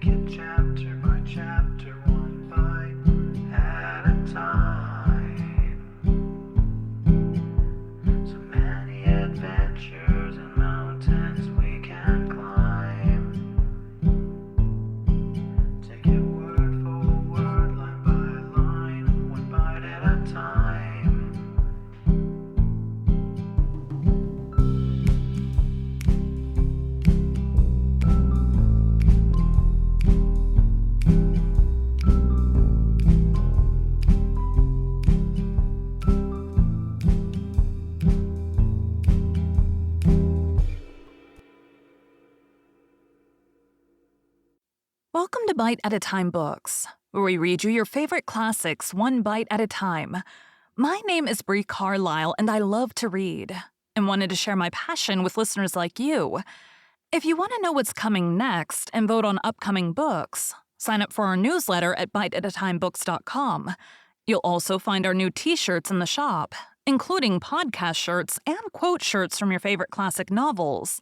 it chapter by chapter, one bite at a time. So many adventures and mountains we can climb. Take it word for word, line by line, one bite at a time. Welcome to Bite at a Time Books, where we read you your favorite classics one bite at a time. My name is Bree Carlile, and I love to read, and wanted to share my passion with listeners like you. If you want to know what's coming next and vote on upcoming books, sign up for our newsletter at biteatatimebooks.com. You'll also find our new t-shirts in the shop, including podcast shirts and quote shirts from your favorite classic novels.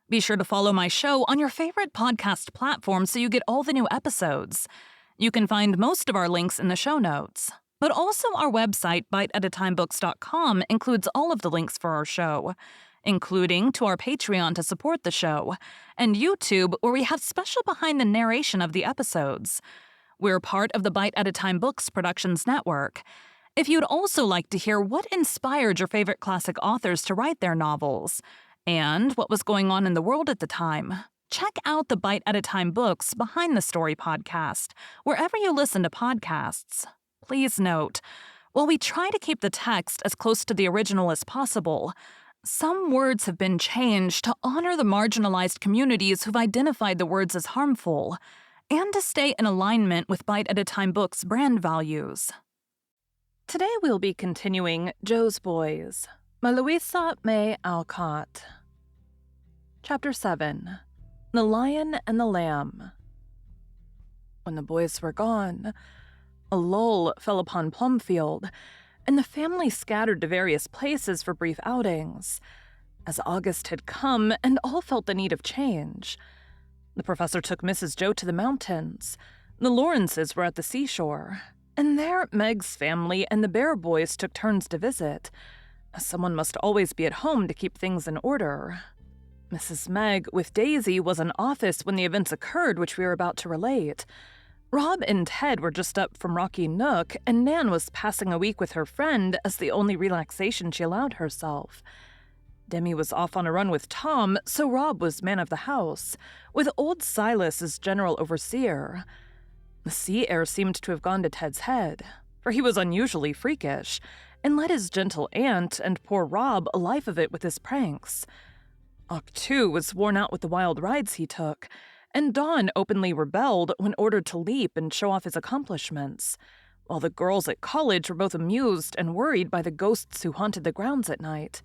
Be sure to follow my show on your favorite podcast platform so you get all the new episodes. You can find most of our links in the show notes. But also our website, biteatatimebooks.com, includes all of the links for our show, including to our Patreon to support the show, and YouTube, where we have special behind the narration of the episodes. We're part of the Bite at a Time Books Productions Network. If you'd also like to hear what inspired your favorite classic authors to write their novels, and what was going on in the world at the time, check out the Bite at a Time Books Behind the Story podcast, wherever you listen to podcasts. Please note, while we try to keep the text as close to the original as possible, some words have been changed to honor the marginalized communities who've identified the words as harmful, and to stay in alignment with Bite at a Time Books' brand values. Today we'll be continuing Joe's Boys by Louisa May Alcott. Chapter 7. The Lion and the Lamb. When the boys were gone, a lull fell upon Plumfield, and the family scattered to various places for brief outings, as August had come and all felt the need of change. The professor took Mrs. Joe to the mountains. The Lawrences were at the seashore, and there Meg's family and the Bear boys took turns to visit. Someone must always be at home to keep things in order. Mrs. Meg, with Daisy, was in office when the events occurred which we are about to relate. Rob and Ted were just up from Rocky Nook, and Nan was passing a week with her friend as the only relaxation she allowed herself. Demi was off on a run with Tom, so Rob was man of the house, with old Silas as general overseer. The sea air seemed to have gone to Ted's head, for he was unusually freakish, and led his gentle aunt and poor Rob a life of it with his pranks. Ock, too, was worn out with the wild rides he took, and Don openly rebelled when ordered to leap and show off his accomplishments, while the girls at college were both amused and worried by the ghosts who haunted the grounds at night.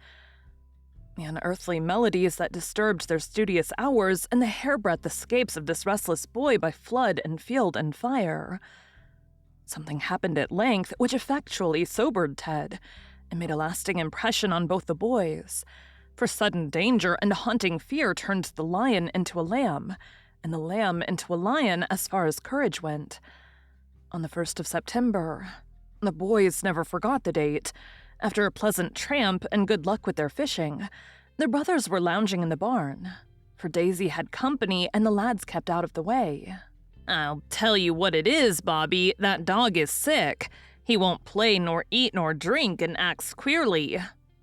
The unearthly melodies that disturbed their studious hours, and the hairbreadth escapes of this restless boy by flood and field and fire. Something happened at length which effectually sobered Ted, and made a lasting impression on both the boys. For sudden danger and haunting fear turned the lion into a lamb, and the lamb into a lion as far as courage went. On the 1st of September, the boys never forgot the date. After a pleasant tramp and good luck with their fishing, their brothers were lounging in the barn, for Daisy had company and the lads kept out of the way. "I'll tell you what it is, Bobby, that dog is sick. He won't play nor eat nor drink and acts queerly.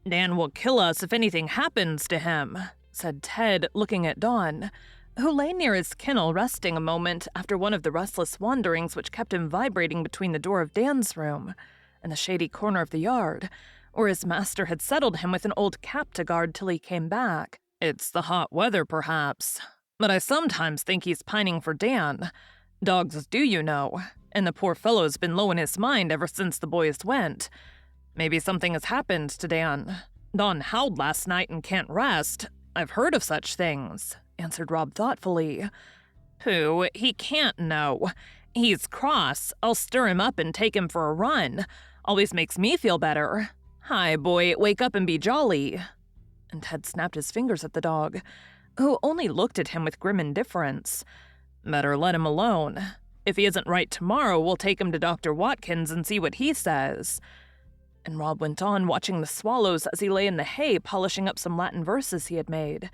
Dan will kill us if anything happens to him," said Ted, looking at Don, who lay near his kennel resting a moment after one of the restless wanderings which kept him vibrating between the door of Dan's room and the shady corner of the yard, where his master had settled him with an old cap to guard till he came back. "It's the hot weather, perhaps, but I sometimes think he's pining for Dan. Dogs do, you know, and the poor fellow's been low in his mind ever since the boys went. Maybe something has happened to Dan. Don howled last night and can't rest. I've heard of such things," answered Rob thoughtfully. "Pooh, he can't know. He's cross. I'll stir him up and take him for a run. Always makes me feel better. Hi, boy, wake up and be jolly." And Ted snapped his fingers at the dog, who only looked at him with grim indifference. Better let him alone. If he isn't right tomorrow, we'll take him to Dr. Watkins and see what he says." And Rob went on watching the swallows as he lay in the hay polishing up some Latin verses he had made.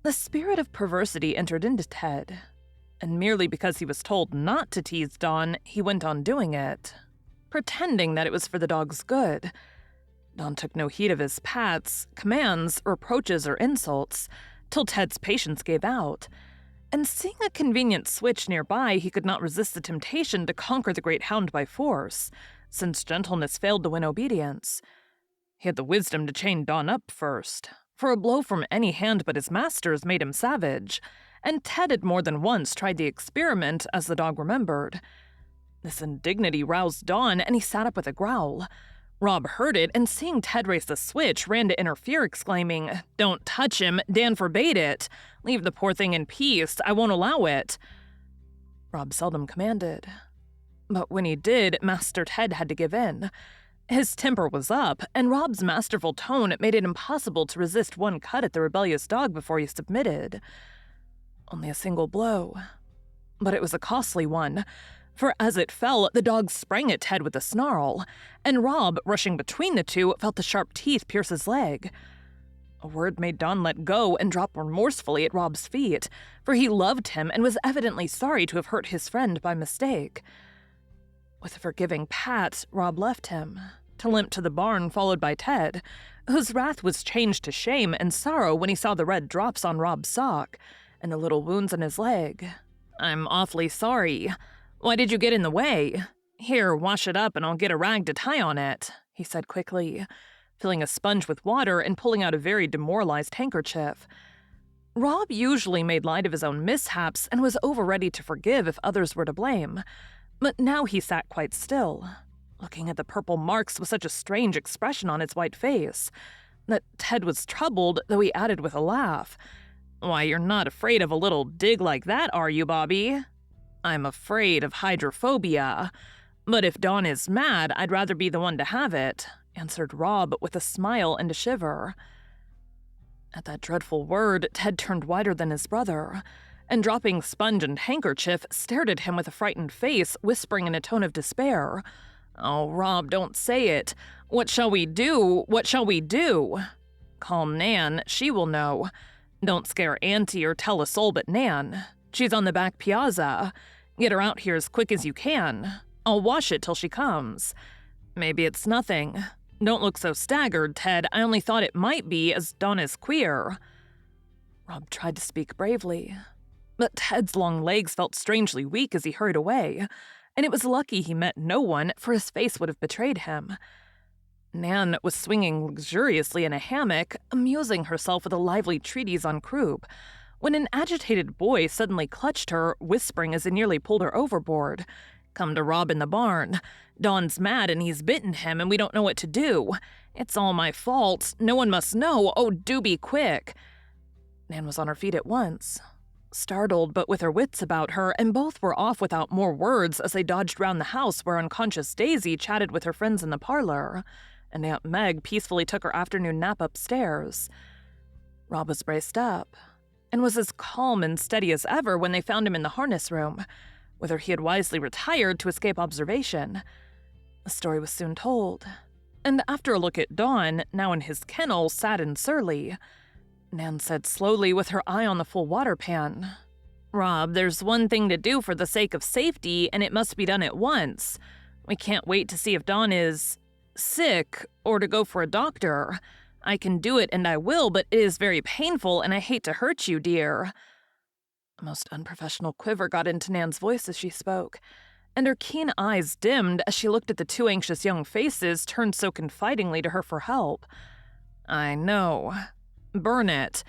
The spirit of perversity entered into Ted, and merely because he was told not to tease Don, he went on doing it, pretending that it was for the dog's good. Don took no heed of his pats, commands, reproaches, or insults, till Ted's patience gave out, and seeing a convenient switch nearby, he could not resist the temptation to conquer the great hound by force, since gentleness failed to win obedience. He had the wisdom to chain Don up first, for a blow from any hand but his master's made him savage, and Ted had more than once tried the experiment, as the dog remembered. This indignity roused Don, and he sat up with a growl. Rob heard it, and seeing Ted raise the switch, ran to interfere, exclaiming, "Don't touch him, Dan forbade it. Leave the poor thing in peace, I won't allow it." Rob seldom commanded, but when he did, Master Ted had to give in. His temper was up, and Rob's masterful tone made it impossible to resist one cut at the rebellious dog before he submitted. Only a single blow, but it was a costly one, for as it fell, the dog sprang at Ted with a snarl, and Rob, rushing between the two, felt the sharp teeth pierce his leg. A word made Don let go and drop remorsefully at Rob's feet, for he loved him and was evidently sorry to have hurt his friend by mistake. With a forgiving pat, Rob left him, to limp to the barn, followed by Ted, whose wrath was changed to shame and sorrow when he saw the red drops on Rob's sock and the little wounds in his leg. "I'm awfully sorry. Why did you get in the way? Here, wash it up and I'll get a rag to tie on it," he said quickly, filling a sponge with water and pulling out a very demoralized handkerchief. Rob usually made light of his own mishaps and was over ready to forgive if others were to blame, but now he sat quite still, looking at the purple marks with such a strange expression on his white face, that Ted was troubled, though he added with a laugh, "Why, you're not afraid of a little dig like that, are you, Bobby?" "I'm afraid of hydrophobia, but if Don is mad, I'd rather be the one to have it," answered Rob with a smile and a shiver. At that dreadful word, Ted turned whiter than his brother, and dropping sponge and handkerchief, stared at him with a frightened face, whispering in a tone of despair, "Oh, Rob, don't say it. What shall we do? What shall we do?" "Call Nan, she will know. Don't scare Auntie or tell a soul but Nan. She's on the back piazza. Get her out here as quick as you can. I'll wash it till she comes. Maybe it's nothing. Don't look so staggered, Ted. I only thought it might be, as Don is queer." Rob tried to speak bravely, but Ted's long legs felt strangely weak as he hurried away, and it was lucky he met no one, for his face would have betrayed him. Nan was swinging luxuriously in a hammock, amusing herself with a lively treatise on croup, when an agitated boy suddenly clutched her, whispering as he nearly pulled her overboard, "Come to Rob in the barn. Don's mad and he's bitten him and we don't know what to do. It's all my fault. No one must know. Oh, do be quick." Nan was on her feet at once, startled but with her wits about her, and both were off without more words as they dodged round the house where unconscious Daisy chatted with her friends in the parlor, and Aunt Meg peacefully took her afternoon nap upstairs. Rob was braced up, and was as calm and steady as ever when they found him in the harness room, whither he had wisely retired to escape observation. The story was soon told, and after a look at Don, now in his kennel, sad and surly, Nan said slowly, with her eye on the full water pan, "Rob, there's one thing to do for the sake of safety, and it must be done at once. We can't wait to see if Don is sick, or to go for a doctor. I can do it, and I will, but it is very painful, and I hate to hurt you, dear." A most unprofessional quiver got into Nan's voice as she spoke, and her keen eyes dimmed as she looked at the two anxious young faces turned so confidingly to her for help. "I know. Burn it.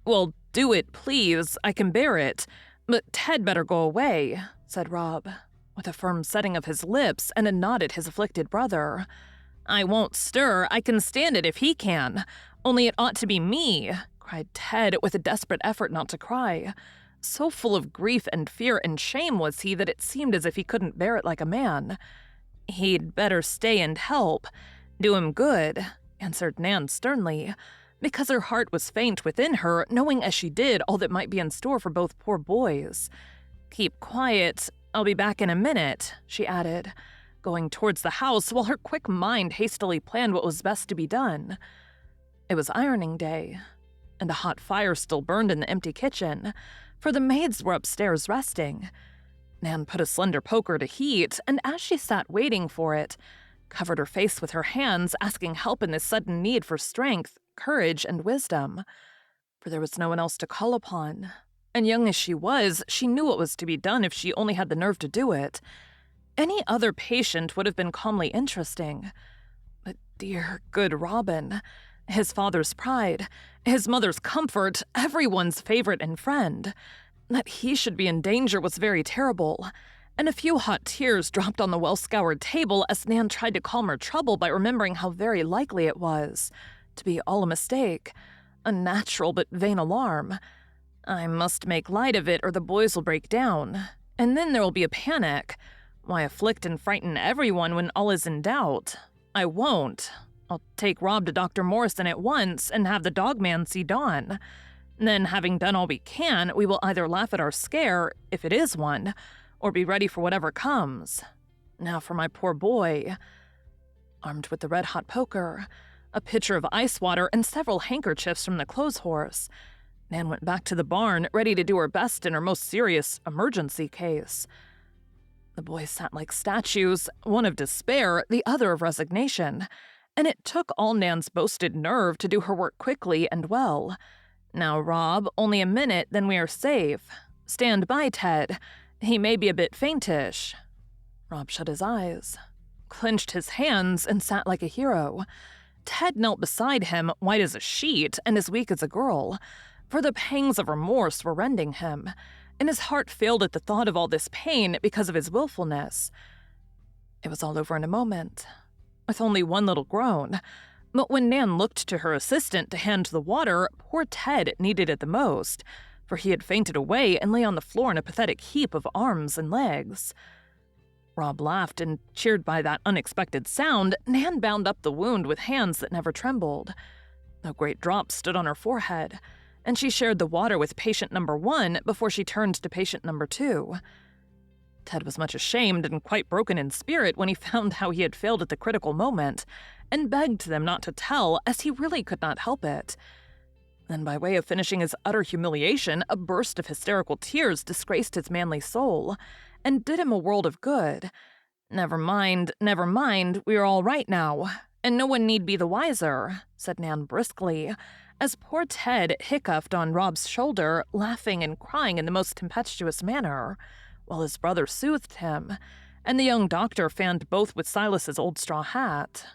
Well, do it, please. I can bear it. But Ted better go away," said Rob, with a firm setting of his lips and a nod at his afflicted brother. "I won't stir. I can stand it if he can. Only it ought to be me," cried Ted with a desperate effort not to cry. So full of grief and fear and shame was he that it seemed as if he couldn't bear it like a man. "He'd better stay and help. Do him good," answered Nan sternly, because her heart was faint within her, knowing as she did all that might be in store for both poor boys. "Keep quiet. I'll be back in a minute," she added, going towards the house while her quick mind hastily planned what was best to be done. It was ironing day, and a hot fire still burned in the empty kitchen, for the maids were upstairs resting. Nan put a slender poker to heat, and as she sat waiting for it, covered her face with her hands, asking help in this sudden need for strength, courage, and wisdom. For there was no one else to call upon, and young as she was, she knew what was to be done if she only had the nerve to do it. Any other patient would have been calmly interesting. But dear, good Robin, his father's pride, his mother's comfort, everyone's favorite and friend. That he should be in danger was very terrible, and a few hot tears dropped on the well-scoured table as Nan tried to calm her trouble by remembering how very likely it was to be all a mistake, a natural but vain alarm. I must make light of it or the boys will break down, and then there will be a panic. Why afflict and frighten everyone when all is in doubt? I won't. I'll take Rob to Dr. Morrison at once and have the dog man see Dawn. Then, having done all we can, we will either laugh at our scare, if it is one, or be ready for whatever comes. Now for my poor boy. Armed with the red-hot poker, a pitcher of ice water, and several handkerchiefs from the clothes horse, Nan went back to the barn, ready to do her best in her most serious emergency case. The boys sat like statues, one of despair, the other of resignation, and it took all Nan's boasted nerve to do her work quickly and well. Now, Rob, only a minute, then we are safe. Stand by, Ted. He may be a bit faintish. Rob shut his eyes, clenched his hands, and sat like a hero. Ted knelt beside him, white as a sheet and as weak as a girl, for the pangs of remorse were rending him, and his heart failed at the thought of all this pain because of his willfulness. It was all over in a moment, with only one little groan. But when Nan looked to her assistant to hand the water, poor Ted needed it the most, for he had fainted away and lay on the floor in a pathetic heap of arms and legs. Rob laughed, and cheered by that unexpected sound, Nan bound up the wound with hands that never trembled. No great drops stood on her forehead, and she shared the water with patient number 1 before she turned to patient number 2. Ted was much ashamed and quite broken in spirit when he found how he had failed at the critical moment, and begged them not to tell, as he really could not help it. Then, by way of finishing his utter humiliation, a burst of hysterical tears disgraced his manly soul, and did him a world of good. Never mind, we are all right now, and no one need be the wiser," said Nan briskly, as poor Ted hiccuped on Rob's shoulder, laughing and crying in the most tempestuous manner, while his brother soothed him, and the young doctor fanned both with Silas's old straw hat.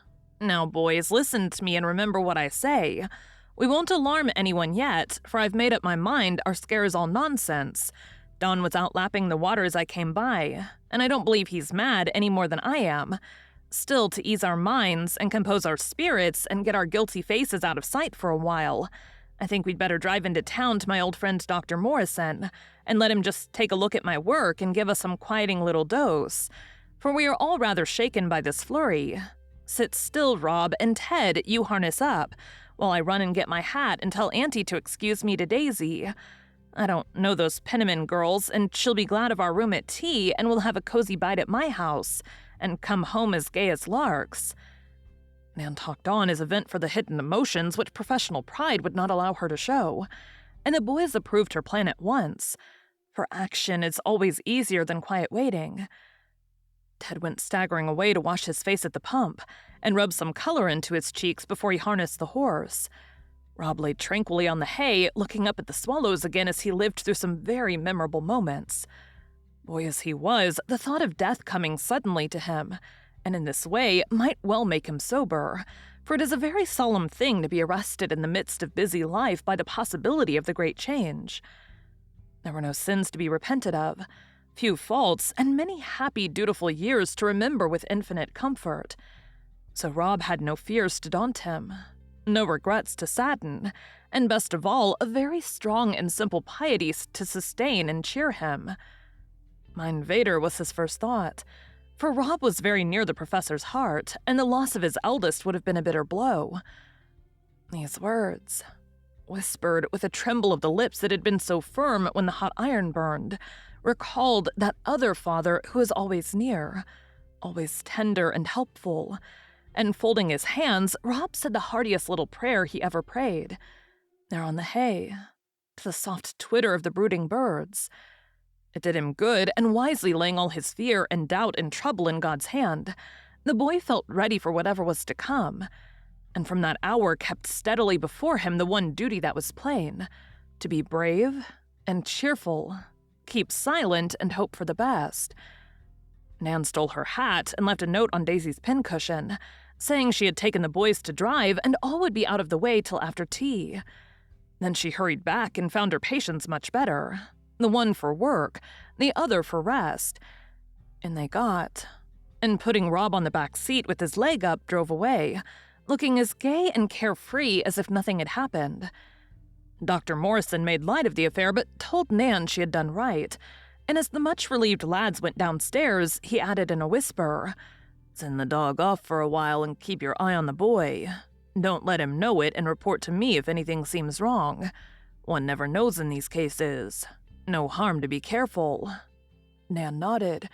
"Now, boys, listen to me and remember what I say. We won't alarm anyone yet, for I've made up my mind our scare is all nonsense. Don was out lapping the water as I came by, and I don't believe he's mad any more than I am. Still, to ease our minds and compose our spirits and get our guilty faces out of sight for a while, I think we'd better drive into town to my old friend Dr. Morrison and let him just take a look at my work and give us some quieting little dose, for we are all rather shaken by this flurry. Sit still, Rob, and Ted, you harness up, while I run and get my hat and tell Auntie to excuse me to Daisy. I don't know those Penniman girls, and she'll be glad of our room at tea, and we'll have a cozy bite at my house, and come home as gay as larks." Nan talked on as a vent for the hidden emotions which professional pride would not allow her to show, and the boys approved her plan at once, for action is always easier than quiet waiting. Ted went staggering away to wash his face at the pump and rub some color into his cheeks before he harnessed the horse. Rob lay tranquilly on the hay, looking up at the swallows again as he lived through some very memorable moments. Boy as he was, the thought of death coming suddenly to him, and in this way, might well make him sober, for it is a very solemn thing to be arrested in the midst of busy life by the possibility of the great change. There were no sins to be repented of, few faults, and many happy, dutiful years to remember with infinite comfort. So Rob had no fears to daunt him, no regrets to sadden, and best of all, a very strong and simple piety to sustain and cheer him. Mein Vader was his first thought, for Rob was very near the professor's heart, and the loss of his eldest would have been a bitter blow. These words, whispered with a tremble of the lips that had been so firm when the hot iron burned, recalled that other father who was always near, always tender and helpful. And folding his hands, Rob said the heartiest little prayer he ever prayed. There on the hay, to the soft twitter of the brooding birds. It did him good, and wisely laying all his fear and doubt and trouble in God's hand, the boy felt ready for whatever was to come, and from that hour kept steadily before him the one duty that was plain, to be brave and cheerful, keep silent and hope for the best. Nan stole her hat and left a note on Daisy's pincushion, saying she had taken the boys to drive and all would be out of the way till after tea. Then she hurried back and found her patients much better, the one for work, the other for rest. And they got, and putting Rob on the back seat with his leg up, drove away, looking as gay and carefree as if nothing had happened. Dr. Morrison made light of the affair, but told Nan she had done right, and as the much-relieved lads went downstairs, he added in a whisper, "Send the dog off for a while and keep your eye on the boy. Don't let him know it and report to me if anything seems wrong. One never knows in these cases. No harm to be careful." Nan nodded,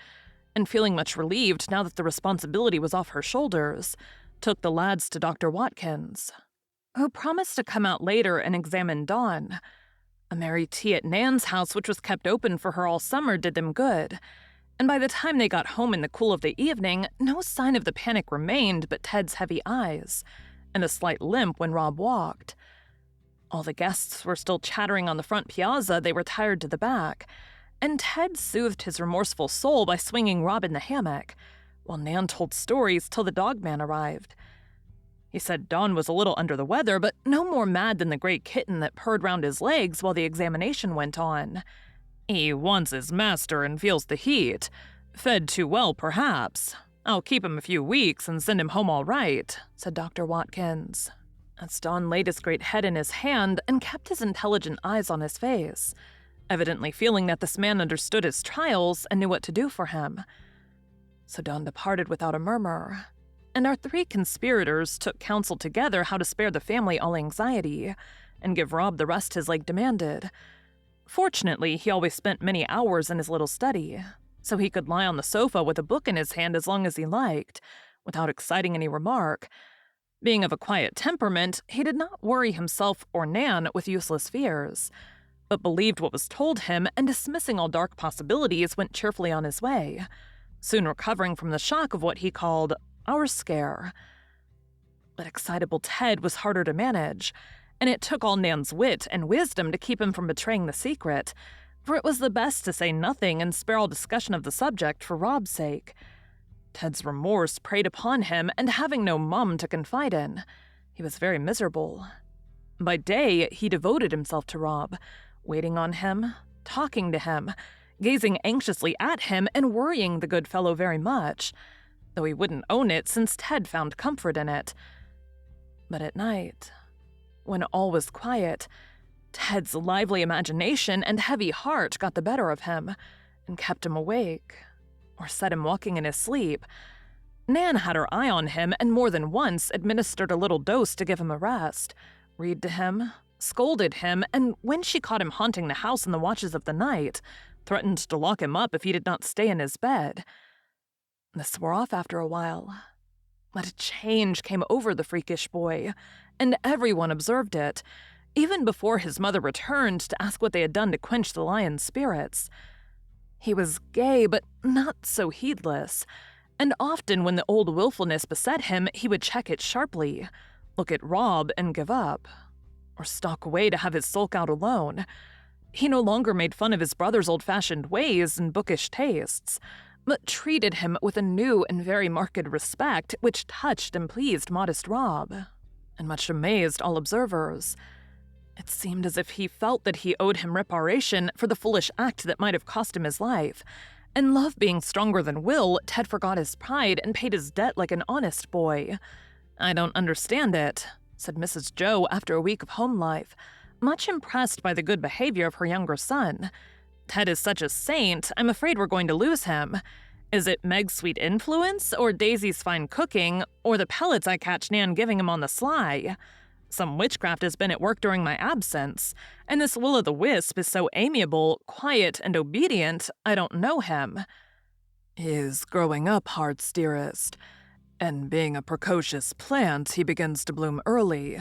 and feeling much relieved now that the responsibility was off her shoulders, took the lads to Dr. Watkins, who promised to come out later and examine Dawn. A merry tea at Nan's house, which was kept open for her all summer, did them good, and by the time they got home in the cool of the evening, no sign of the panic remained but Ted's heavy eyes, and a slight limp when Rob walked. All the guests were still chattering on the front piazza. They retired to the back, and Ted soothed his remorseful soul by swinging Rob in the hammock, while Nan told stories till the dogman arrived. He said Dawn was a little under the weather, but no more mad than the gray kitten that purred round his legs while the examination went on. "He wants his master and feels the heat. Fed too well, perhaps. I'll keep him a few weeks and send him home all right," said Dr. Watkins, as Dawn laid his great head in his hand and kept his intelligent eyes on his face, evidently feeling that this man understood his trials and knew what to do for him. So Dawn departed without a murmur, and our three conspirators took counsel together how to spare the family all anxiety and give Rob the rest his leg demanded. Fortunately, he always spent many hours in his little study, so he could lie on the sofa with a book in his hand as long as he liked, without exciting any remark. Being of a quiet temperament, he did not worry himself or Nan with useless fears, but believed what was told him and, dismissing all dark possibilities, went cheerfully on his way, soon recovering from the shock of what he called our scare. But excitable Ted was harder to manage, and it took all Nan's wit and wisdom to keep him from betraying the secret, for it was the best to say nothing and spare all discussion of the subject for Rob's sake. Ted's remorse preyed upon him, and having no mum to confide in, he was very miserable. By day, he devoted himself to Rob, waiting on him, talking to him, gazing anxiously at him, and worrying the good fellow very much, though he wouldn't own it since Ted found comfort in it. But at night, when all was quiet, Ted's lively imagination and heavy heart got the better of him and kept him awake, or set him walking in his sleep. Nan had her eye on him and more than once administered a little dose to give him a rest, read to him, scolded him, and when she caught him haunting the house in the watches of the night, threatened to lock him up if he did not stay in his bed. This wore off after a while, but a change came over the freakish boy, and everyone observed it, even before his mother returned to ask what they had done to quench the lion's spirits. He was gay, but not so heedless, and often when the old willfulness beset him, he would check it sharply, look at Rob and give up, or stalk away to have his sulk out alone. He no longer made fun of his brother's old-fashioned ways and bookish tastes, but treated him with a new and very marked respect which touched and pleased modest Rob, and much amazed all observers. It seemed as if he felt that he owed him reparation for the foolish act that might have cost him his life, and love being stronger than will, Ted forgot his pride and paid his debt like an honest boy. "I don't understand it," said Mrs. Joe after a week of home life, much impressed by the good behavior of her younger son. "Ted is such a saint, I'm afraid we're going to lose him. Is it Meg's sweet influence, or Daisy's fine cooking, or the pellets I catch Nan giving him on the sly? Some witchcraft has been at work during my absence, and this will-o'-the-wisp is so amiable, quiet, and obedient, I don't know him. He is growing up, heart's dearest, and being a precocious plant, he begins to bloom early.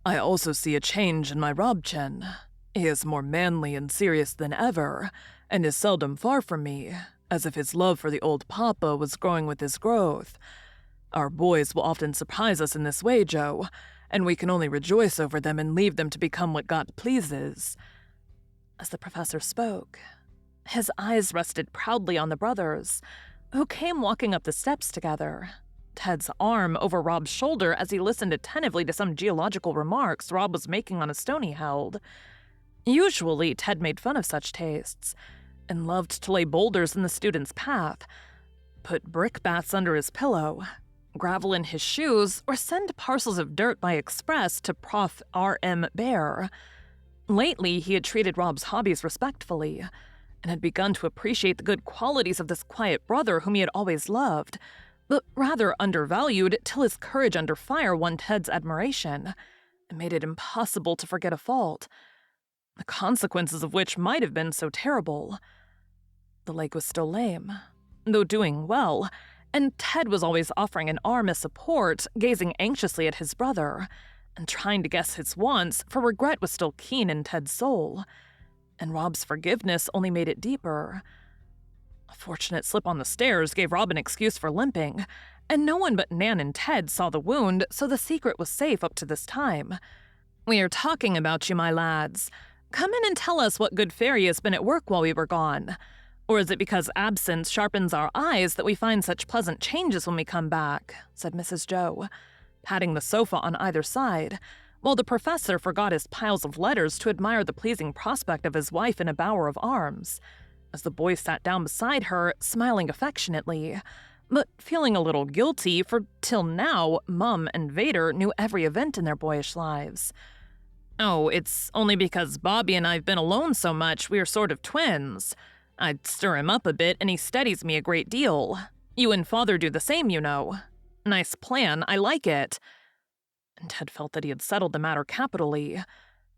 I also see a change in my Robchen. He is more manly and serious than ever, and is seldom far from me, as if his love for the old papa was growing with his growth. Our boys will often surprise us in this way, Joe, and we can only rejoice over them and leave them to become what God pleases." As the professor spoke, his eyes rested proudly on the brothers, who came walking up the steps together, Ted's arm over Rob's shoulder as he listened attentively to some geological remarks Rob was making on a stone he held. Usually, Ted made fun of such tastes, and loved to lay boulders in the student's path, put brickbats under his pillow, gravel in his shoes, or send parcels of dirt by express to Prof. R.M. Bear. Lately, he had treated Rob's hobbies respectfully, and had begun to appreciate the good qualities of this quiet brother whom he had always loved, but rather undervalued till his courage under fire won Ted's admiration, and made it impossible to forget a fault, the consequences of which might have been so terrible. The leg was still lame, though doing well, and Ted was always offering an arm as support, gazing anxiously at his brother, and trying to guess his wants, for regret was still keen in Ted's soul, and Rob's forgiveness only made it deeper. A fortunate slip on the stairs gave Rob an excuse for limping, and no one but Nan and Ted saw the wound, so the secret was safe up to this time. "We are talking about you, my lads. Come in and tell us what good fairy has been at work while we were gone. Or is it because absence sharpens our eyes that we find such pleasant changes when we come back?" said Mrs. Joe, patting the sofa on either side, while the professor forgot his piles of letters to admire the pleasing prospect of his wife in a bower of arms, as the boy sat down beside her, smiling affectionately, but feeling a little guilty, for till now, Mum and Vader knew every event in their boyish lives. "Oh, it's only because Bobby and I've been alone so much we are sort of twins. I'd stir him up a bit and he steadies me a great deal. You and Father do the same, you know. Nice plan, I like it." And Ted felt that he had settled the matter capitally.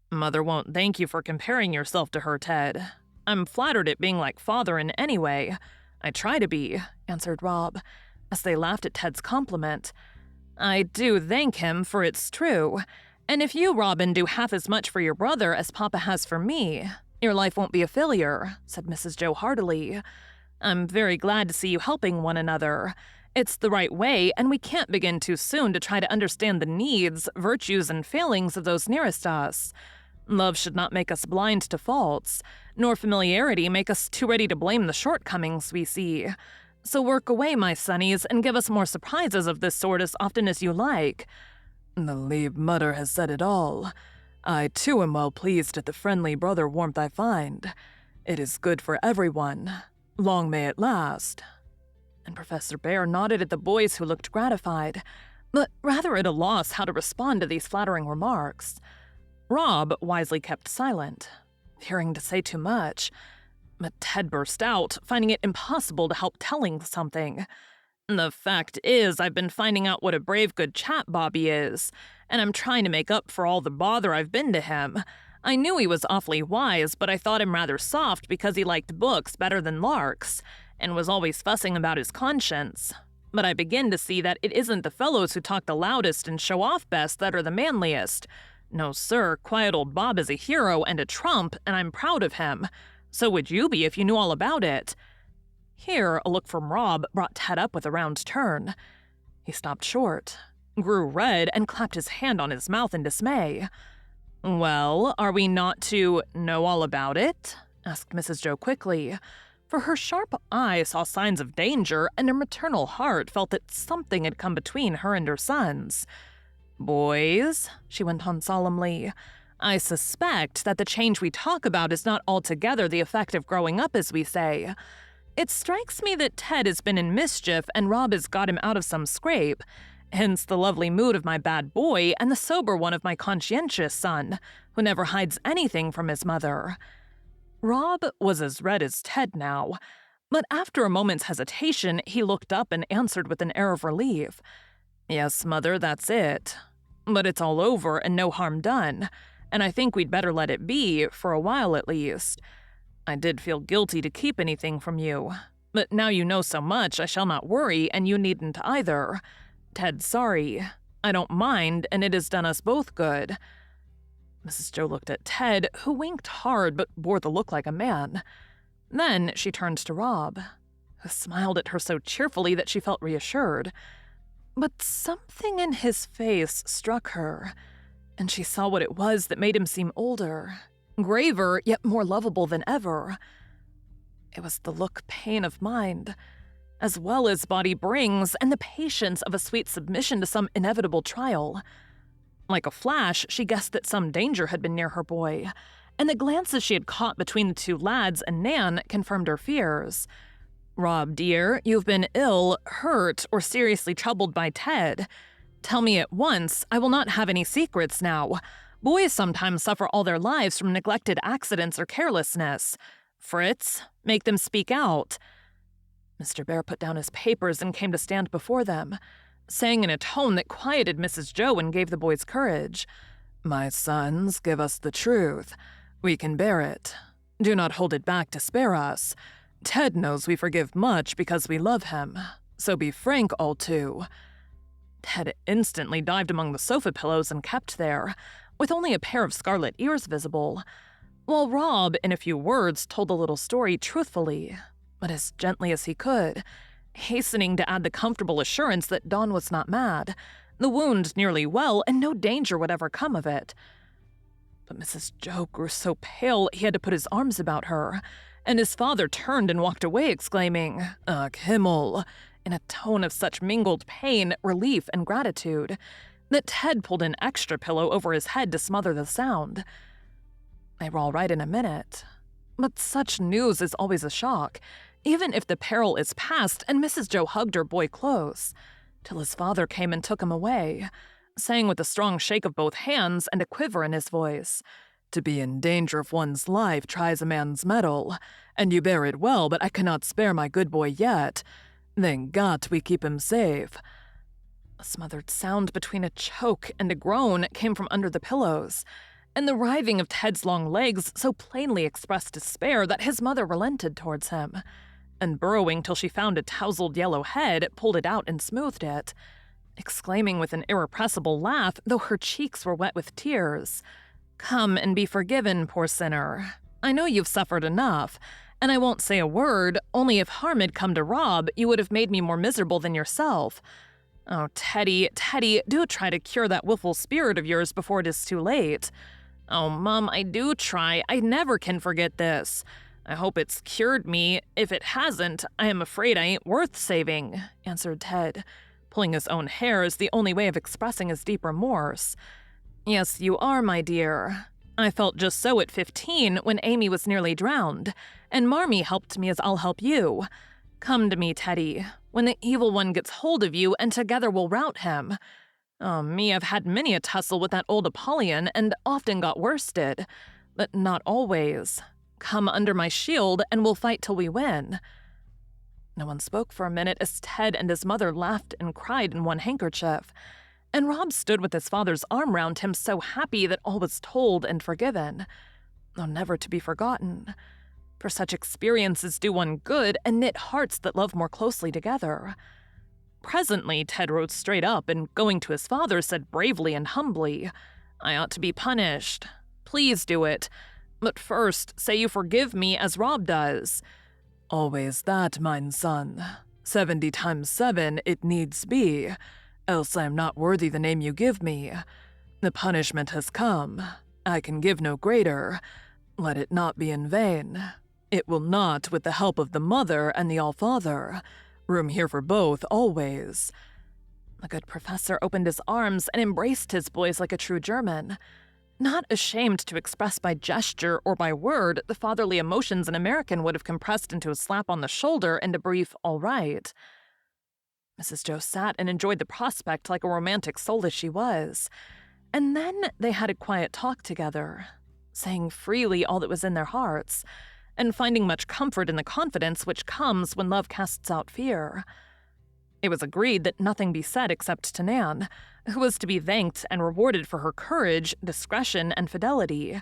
"Mother won't thank you for comparing yourself to her, Ted. I'm flattered at being like Father in any way. I try to be," answered Rob, as they laughed at Ted's compliment. "I do thank him, for it's true. And if you, Robin, do half as much for your brother as Papa has for me, your life won't be a failure," said Mrs. Joe heartily. "I'm very glad to see you helping one another. It's the right way, and we can't begin too soon to try to understand the needs, virtues, and failings of those nearest us. Love should not make us blind to faults, nor familiarity make us too ready to blame the shortcomings we see. So work away, my sonnies, and give us more surprises of this sort as often as you like." "The lieb mother has said it all. I, too, am well pleased at the friendly brother warmth I find. It is good for everyone. Long may it last." And Professor Bear nodded at the boys, who looked gratified, but rather at a loss how to respond to these flattering remarks. Rob wisely kept silent, fearing to say too much, but Ted burst out, finding it impossible to help telling something. "The fact is, I've been finding out what a brave good chap Bobby is, and I'm trying to make up for all the bother I've been to him. I knew he was awfully wise, but I thought him rather soft because he liked books better than larks, and was always fussing about his conscience. But I begin to see that it isn't the fellows who talk the loudest and show off best that are the manliest. No, sir, quiet old Bob is a hero and a trump, and I'm proud of him. So would you be if you knew all about it." Here, a look from Rob brought Ted up with a round turn. He stopped short, grew red, and clapped his hand on his mouth in dismay. "Well, are we not to know all about it?" asked Mrs. Joe quickly, for her sharp eye saw signs of danger, and her maternal heart felt that something had come between her and her sons. "Boys," she went on solemnly, "I suspect that the change we talk about is not altogether the effect of growing up, as we say. It strikes me that Ted has been in mischief and Rob has got him out of some scrape, hence the lovely mood of my bad boy and the sober one of my conscientious son, who never hides anything from his mother." Rob was as red as Ted now, but after a moment's hesitation, he looked up and answered with an air of relief. "Yes, Mother, that's it. But it's all over and no harm done, and I think we'd better let it be, for a while at least. I did feel guilty to keep anything from you, but now you know so much I shall not worry, and you needn't either. Ted's sorry. I don't mind, and it has done us both good." Mrs. Joe looked at Ted, who winked hard but bore the look like a man. Then she turned to Rob, who smiled at her so cheerfully that she felt reassured. But something in his face struck her, and she saw what it was that made him seem older, graver yet more lovable than ever. It was the look pain of mind, as well as body brings, and the patience of a sweet submission to some inevitable trial. Like a flash, she guessed that some danger had been near her boy, and the glances she had caught between the two lads and Nan confirmed her fears. "Rob, dear, you've been ill, hurt, or seriously troubled by Ted. Tell me at once. I will not have any secrets now. Boys sometimes suffer all their lives from neglected accidents or carelessness. Fritz, make them speak out." Mr. Bear put down his papers and came to stand before them, saying in a tone that quieted Mrs. Joe and gave the boys courage, "My sons, give us the truth. We can bear it. Do not hold it back to spare us. Ted knows we forgive much because we love him, so be frank, all two." Ted instantly dived among the sofa pillows and kept there, with only a pair of scarlet ears visible, while Rob, in a few words, told the little story truthfully, but as gently as he could, hastening to add the comfortable assurance that Dawn was not mad, the wound nearly well, and no danger would ever come of it. But Mrs. Joe grew so pale he had to put his arms about her, and his father turned and walked away, exclaiming, "Ach, Himmel," in a tone of such mingled pain, relief, and gratitude, that Ted pulled an extra pillow over his head to smother the sound. They were all right in a minute, but such news is always a shock, even if the peril is past, and Mrs. Joe hugged her boy close, till his father came and took him away, saying with a strong shake of both hands and a quiver in his voice, "To be in danger of one's life tries a man's mettle, and you bear it well, but I cannot spare my good boy yet. Thank God we keep him safe." A smothered sound between a choke and a groan came from under the pillows, and the writhing of Ted's long legs so plainly expressed despair that his mother relented towards him, and burrowing till she found a tousled yellow head, pulled it out and smoothed it, exclaiming with an irrepressible laugh, though her cheeks were wet with tears, "Come and be forgiven, poor sinner. I know you've suffered enough, and I won't say a word, only if harm had come to Rob, you would have made me more miserable than yourself. Oh, Teddy, Teddy, do try to cure that willful spirit of yours before it is too late." "Oh, Mum, I do try. I never can forget this. I hope it's cured me. If it hasn't, I am afraid I ain't worth saving," answered Ted, pulling his own hair as the only way of expressing his deep remorse. "Yes, you are, my dear. I felt just so at 15 when Amy was nearly drowned, and Marmee helped me as I'll help you. Come to me, Teddy, when the evil one gets hold of you, and together we'll rout him. Oh, me, I've had many a tussle with that old Apollyon, and often got worsted, but not always. Come under my shield, and we'll fight till we win." No one spoke for a minute as Ted and his mother laughed and cried in one handkerchief, and Rob stood with his father's arm round him, so happy that all was told and forgiven, though never to be forgotten. For such experiences do one good and knit hearts that love more closely together. Presently, Ted rose straight up and, going to his father, said bravely and humbly, "I ought to be punished. Please do it. But first, say you forgive me as Rob does." "Always that, mine son. 70 times 7 it needs be, else I am not worthy the name you give me. The punishment has come. I can give no greater. Let it not be in vain. It will not, with the help of the Mother and the All-Father. Room here for both, always." The good professor opened his arms and embraced his boys like a true German, not ashamed to express by gesture or by word the fatherly emotions an American would have compressed into a slap on the shoulder and a brief "all right." Mrs. Joe sat and enjoyed the prospect like a romantic soul as she was, and then they had a quiet talk together, saying freely all that was in their hearts, and finding much comfort in the confidence which comes when love casts out fear. It was agreed that nothing be said except to Nan, who was to be thanked and rewarded for her courage, discretion, and fidelity.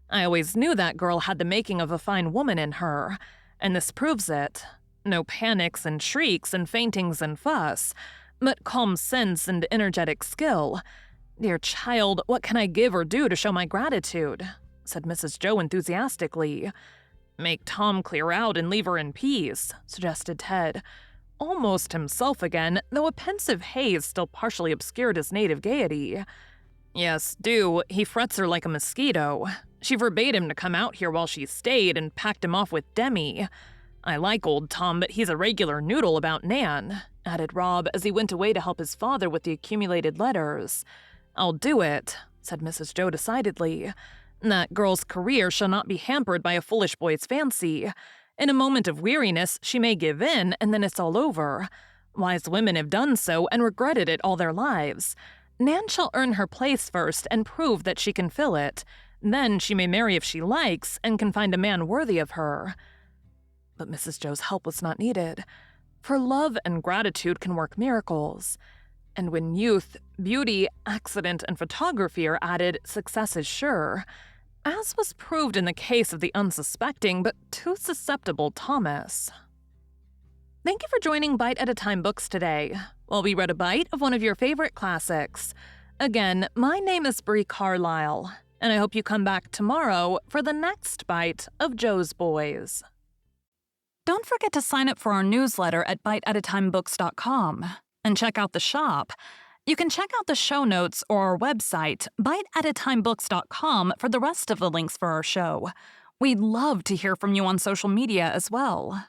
I always knew that girl had the making of a fine woman in her, and this proves it. No panics and shrieks and faintings and fuss, but calm sense and energetic skill. Dear child, what can I give or do to show my gratitude? Said Mrs. Joe enthusiastically. Make Tom clear out and leave her in peace, suggested Ted. Almost himself again, though a pensive haze still partially obscured his native gaiety. Yes, do. He frets her like a mosquito. She forbade him to come out here while she stayed and packed him off with Demi. I like old Tom, but he's a regular noodle about Nan, added Rob as he went away to help his father with the accumulated letters. I'll do it, said Mrs. Joe decidedly. That girl's career shall not be hampered by a foolish boy's fancy. In a moment of weariness, she may give in, and then it's all over. Wise women have done so and regretted it all their lives. Nan shall earn her place first and prove that she can fill it. Then she may marry if she likes and can find a man worthy of her. But Mrs. Joe's help was not needed, for love and gratitude can work miracles. And when youth, beauty, accident, and photography are added, success is sure, as was proved in the case of the unsuspecting but too susceptible Thomas. Thank you for joining Bite at a Time Books today, while we read a bite of one of your favorite classics. Again, my name is Bree Carlile, and I hope you come back tomorrow for the next bite of Joe's Boys. Don't forget to sign up for our newsletter at biteatatimebooks.com and check out the shop. You can check out the show notes or our website, biteatatimebooks.com, for the rest of the links for our show. We'd love to hear from you on social media as well.